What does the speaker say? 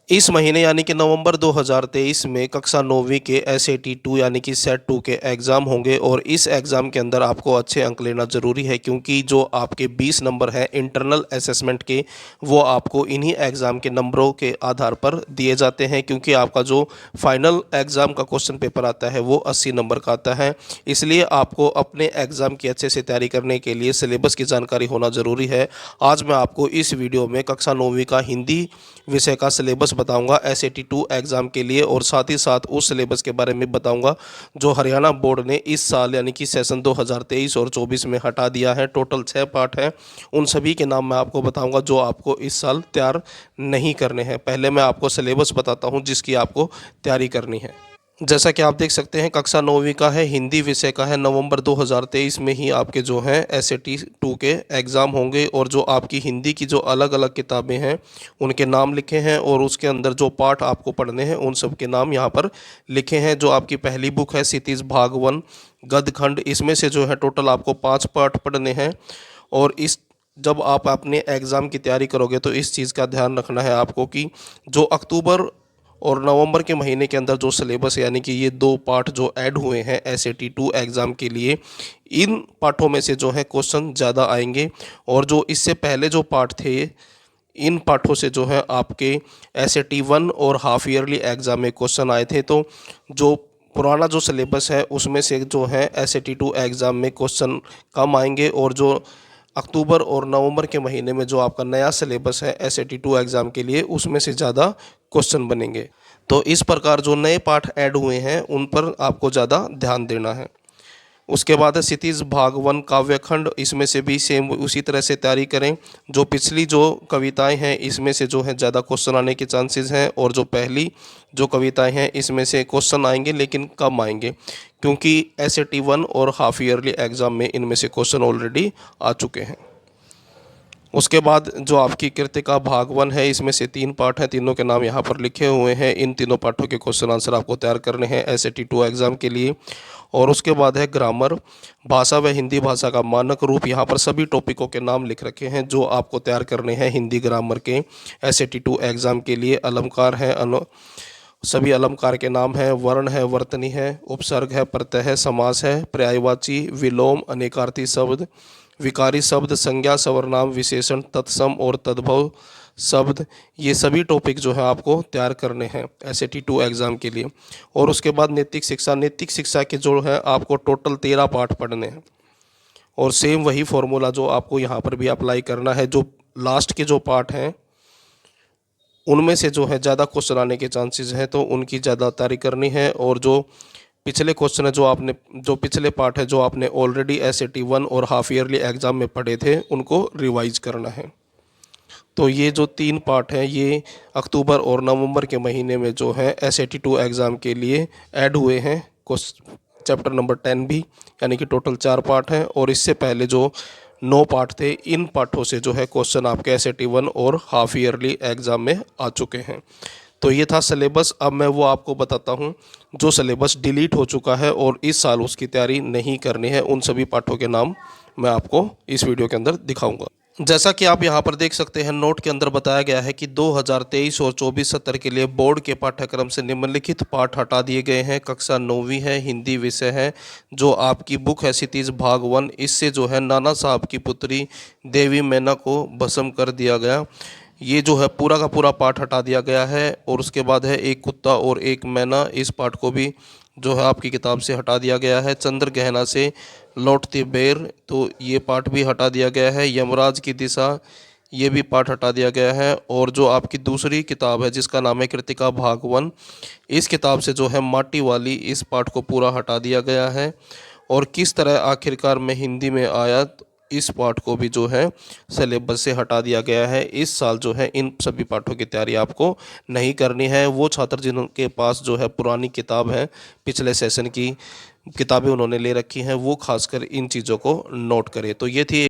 इस महीने यानी कि नवंबर 2023 में कक्षा 9वीं के SAT 2 यानी कि सेट 2 के एग्ज़ाम होंगे और इस एग्ज़ाम के अंदर आपको अच्छे अंक लेना ज़रूरी है, क्योंकि जो आपके 20 नंबर हैं इंटरनल असेसमेंट के, वो आपको इन्हीं एग्ज़ाम के नंबरों के आधार पर दिए जाते हैं। क्योंकि आपका जो फाइनल एग्ज़ाम का क्वेश्चन पेपर आता है वो 80 नंबर का आता है। इसलिए आपको अपने एग्ज़ाम की अच्छे से तैयारी करने के लिए सिलेबस की जानकारी होना ज़रूरी है। आज मैं आपको इस वीडियो में कक्षा 9वीं का हिंदी विषय का सिलेबस बताऊंगा SAT 2 एग्ज़ाम के लिए, और साथ ही साथ उस सिलेबस के बारे में बताऊंगा जो हरियाणा बोर्ड ने इस साल यानी कि सेशन 2023 और 24 में हटा दिया है। टोटल 6 पार्ट हैं, उन सभी के नाम मैं आपको बताऊंगा जो आपको इस साल तैयार नहीं करने हैं। पहले मैं आपको सिलेबस बताता हूं जिसकी आपको तैयारी करनी है। जैसा कि आप देख सकते हैं, कक्षा 9वीं का है, हिंदी विषय का है। नवंबर 2023 में ही आपके जो हैं SAT 2 के एग्ज़ाम होंगे, और जो आपकी हिंदी की जो अलग अलग किताबें हैं उनके नाम लिखे हैं, और उसके अंदर जो पाठ आपको पढ़ने हैं उन सब के नाम यहाँ पर लिखे हैं। जो आपकी पहली बुक है क्षितिज भाग 1 गद्यखंड, इसमें से जो है टोटल आपको 5 पाठ पढ़ने हैं। और इस जब आप अपने एग्ज़ाम की तैयारी करोगे तो इस चीज़ का ध्यान रखना है आपको कि जो अक्टूबर और नवंबर के महीने के अंदर जो सिलेबस है, यानी कि ये 2 पार्ट जो ऐड हुए हैं SAT 2 एग्ज़ाम के लिए, इन पाठों में से जो है क्वेश्चन ज़्यादा आएंगे। और जो इससे पहले जो पार्ट थे, इन पाठों से जो है आपके SAT 1 और हाफ ईयरली एग्ज़ाम में क्वेश्चन आए थे। तो जो पुराना जो सिलेबस है उसमें से जो है SAT 2 एग्ज़ाम में क्वेश्चन कम आएंगे, और जो अक्टूबर और नवंबर के महीने में जो आपका नया सिलेबस है SAT 2 एग्ज़ाम के लिए, उसमें से ज़्यादा क्वेश्चन बनेंगे। तो इस प्रकार जो नए पाठ ऐड हुए हैं उन पर आपको ज़्यादा ध्यान देना है। उसके बाद है क्षितिज भाग 1 काव्यखंड, इसमें से भी सेम उसी तरह से तैयारी करें। जो पिछली जो कविताएं हैं इसमें से जो है ज़्यादा क्वेश्चन आने के चांसेस हैं, और जो पहली जो कविताएं हैं इसमें से क्वेश्चन आएंगे लेकिन कम आएंगे, क्योंकि SAT 1 और हाफ ईयरली एग्ज़ाम में इनमें से क्वेश्चन ऑलरेडी आ चुके हैं। उसके बाद जो आपकी कृतिका भाग 1 है, इसमें से 3 पार्ट हैं, तीनों के नाम यहाँ पर लिखे हुए हैं। इन तीनों पाठों के क्वेश्चन आंसर आपको तैयार करने हैं SAT 2 एग्ज़ाम के लिए। और उसके बाद है ग्रामर, भाषा व हिंदी भाषा का मानक रूप। यहाँ पर सभी टॉपिकों के नाम लिख रखे हैं जो आपको तैयार करने हैं हिंदी ग्रामर के SAT 2 एग्ज़ाम के लिए। अलंकार है, सभी अलंकार के नाम हैं। वर्ण है, वर्तनी है, उपसर्ग है, प्रत्यय है, समास है, पर्यायवाची, विलोम, अनेकार्थी शब्द, विकारी शब्द, संज्ञा, सर्वनाम, विशेषण, तत्सम और तद्भव शब्द, ये सभी टॉपिक जो है आपको तैयार करने हैं SAT 2 एग्ज़ाम के लिए। और उसके बाद नैतिक शिक्षा, नैतिक शिक्षा के जो है आपको टोटल 13 पाठ पढ़ने हैं, और सेम वही फॉर्मूला जो आपको यहाँ पर भी अप्लाई करना है। जो लास्ट के जो पार्ट हैं उनमें से जो है ज़्यादा क्वेश्चन आने के चांसेस हैं, तो उनकी ज़्यादा तैयारी करनी है। और जो पिछले क्वेश्चन है, जो पिछले पार्ट है जो आपने ऑलरेडी SAT 1 और हाफ ईयरली एग्ज़ाम में पढ़े थे, उनको रिवाइज करना है। तो ये जो 3 पार्ट हैं ये अक्टूबर और नवंबर के महीने में जो है SAT 2 एग्ज़ाम के लिए ऐड हुए हैं। चैप्टर नंबर 10 भी, यानी कि टोटल 4 पार्ट हैं, और इससे पहले जो 9 पार्ट थे, इन पाठों से जो है क्वेश्चन आपके SAT 1 और हाफ ईयरली एग्ज़ाम में आ चुके हैं। तो ये था सिलेबस। अब मैं वो आपको बताता हूँ जो सिलेबस डिलीट हो चुका है और इस साल उसकी तैयारी नहीं करनी है। उन सभी पाठों के नाम मैं आपको इस वीडियो के अंदर दिखाऊंगा। जैसा कि आप यहाँ पर देख सकते हैं, नोट के अंदर बताया गया है कि 2023 और 24 सत्र के लिए बोर्ड के पाठ्यक्रम से निम्नलिखित पाठ हटा दिए गए हैं। कक्षा 9वीं है, हिंदी विषय है। जो आपकी बुक है क्षितिज भाग 1, इससे जो है नाना साहब की पुत्री देवी मैना को भस्म कर दिया गया। ये जो है पूरा का पूरा पाठ हटा दिया गया है। और उसके बाद है एक कुत्ता और एक मैना, इस पाठ को भी जो है आपकी किताब से हटा दिया गया है। चंद्र गहना से लौटती बेर, तो ये पाठ भी हटा दिया गया है। यमराज की दिशा, ये भी पाठ हटा दिया गया है। और जो आपकी दूसरी किताब है जिसका नाम है कृतिका भाग 1, इस किताब से जो है माटी वाली, इस पाठ को पूरा हटा दिया गया है। और किस तरह आखिरकार मैं हिंदी में आया, इस पाठ को भी जो है सिलेबस से हटा दिया गया है। इस साल जो है इन सभी पाठों की तैयारी आपको नहीं करनी है। वो छात्र जिनके पास जो है पुरानी किताब है, पिछले सेशन की किताबें उन्होंने ले रखी हैं, वो खासकर इन चीज़ों को नोट करें। तो ये थी